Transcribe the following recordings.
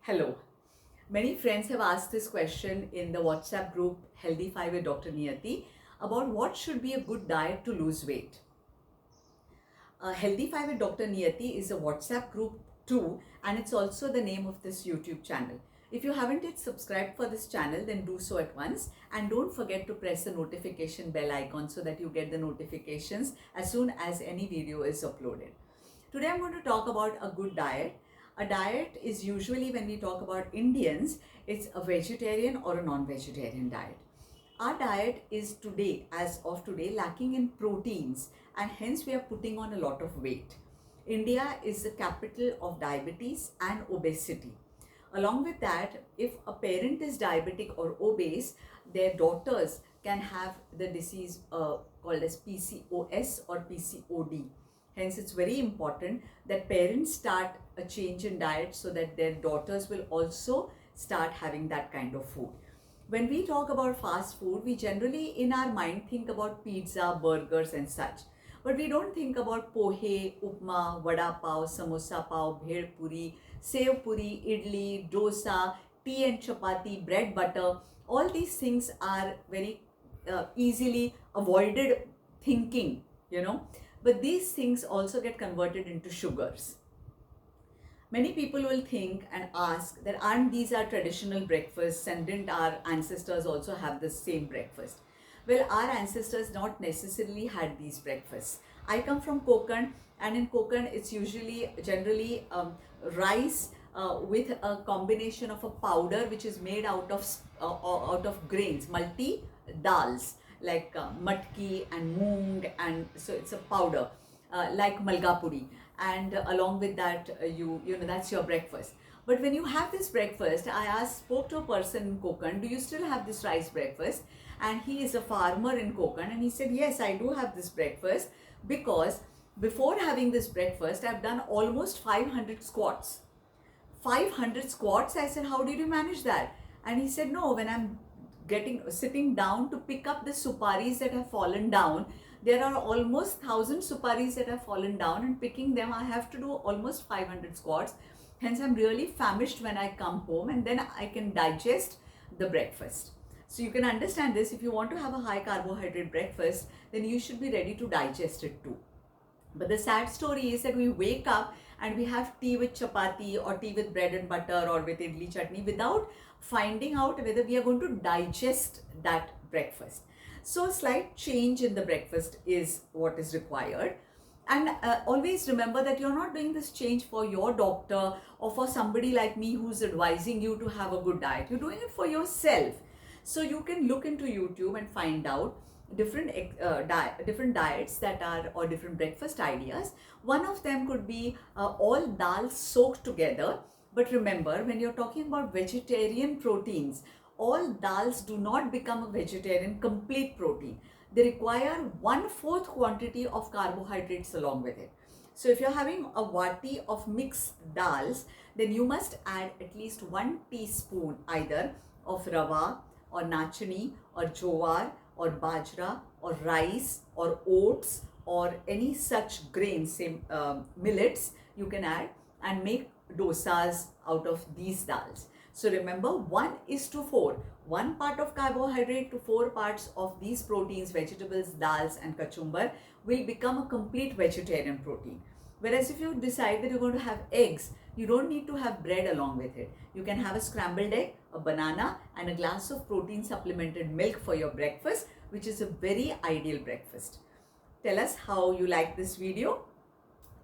Hello. Many friends have asked this question in the WhatsApp group Healthy Five with Dr. Niyati about what should be a good diet to lose weight. Healthy Five with Dr. Niyati is a WhatsApp group too, and it's also the name of this YouTube channel. If you haven't yet subscribed for this channel, then do so at once, and don't forget to press the notification bell icon so that you get the notifications as soon as any video is uploaded. Today I'm going to talk about a good diet. A diet is usually, when we talk about Indians, it's a vegetarian or a non-vegetarian diet. Our diet is today, as of today, lacking in proteins, and hence we are putting on a lot of weight. India is the capital of diabetes and obesity. Along with that, if a parent is diabetic or obese, their daughters can have the disease called as PCOS or PCOD. Hence, it's very important that parents start a change in diet so that their daughters will also start having that kind of food. When we talk about fast food, we generally in our mind think about pizza, burgers and such. But we don't think about pohe, upma, vada pav, samosa pav, bhel puri, sev puri, idli, dosa, tea and chapati, bread butter. All these things are very easily avoided thinking, But these things also get converted into sugars. Many people will think and ask that aren't these our traditional breakfasts, and didn't our ancestors also have the same breakfast? Well, our ancestors not necessarily had these breakfasts. I come from Konkan, and in Konkan it's generally rice with a combination of a powder which is made out of grains, multi dals like matki and moong, and so it's a powder like malgapuri, and along with that that's your breakfast. But when you have this breakfast, spoke to a person in Konkan, do you still have this rice breakfast? And he is a farmer in Konkan, and he said, yes, I do have this breakfast, because before having this breakfast I've done almost 500 squats. 500 squats. I said, how did you manage that? And he said, no, when I'm sitting down to pick up the suparis that have fallen down, there are almost 1,000 suparis that have fallen down, and picking them I have to do almost 500 squats. Hence I'm really famished when I come home, and then I can digest the breakfast. So you can understand this. If you want to have a high carbohydrate breakfast, then you should be ready to digest it too. But the sad story is that we wake up and we have tea with chapati or tea with bread and butter or with idli chutney without finding out whether we are going to digest that breakfast. So a slight change in the breakfast is what is required. And always remember that you're not doing this change for your doctor or for somebody like me who's advising you to have a good diet. You're doing it for yourself. So you can look into YouTube and find out different diets that are, or different breakfast ideas. One of them could be all dals soaked together. But remember, when you're talking about vegetarian proteins, all dals do not become a vegetarian complete protein. They require 1/4 quantity of carbohydrates along with it. So if you're having a wati of mixed dals, then you must add at least 1 teaspoon either of rava or nachni or jowar or bajra or rice or oats or any such grains, same millets you can add, and make dosas out of these dals. So remember, 1:4. 1 part of carbohydrate to 4 parts of these proteins, vegetables, dals and kachumbar, will become a complete vegetarian protein. Whereas if you decide that you're going to have eggs, you don't need to have bread along with it. You can have a scrambled egg, a banana and a glass of protein supplemented milk for your breakfast, which is a very ideal breakfast. Tell us how you like this video.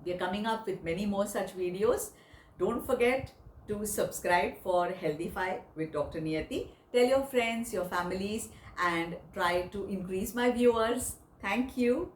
We are coming up with many more such videos. Don't forget to subscribe for Healthy Five with Dr. Niyati. Tell your friends, your families, and try to increase my viewers. Thank you.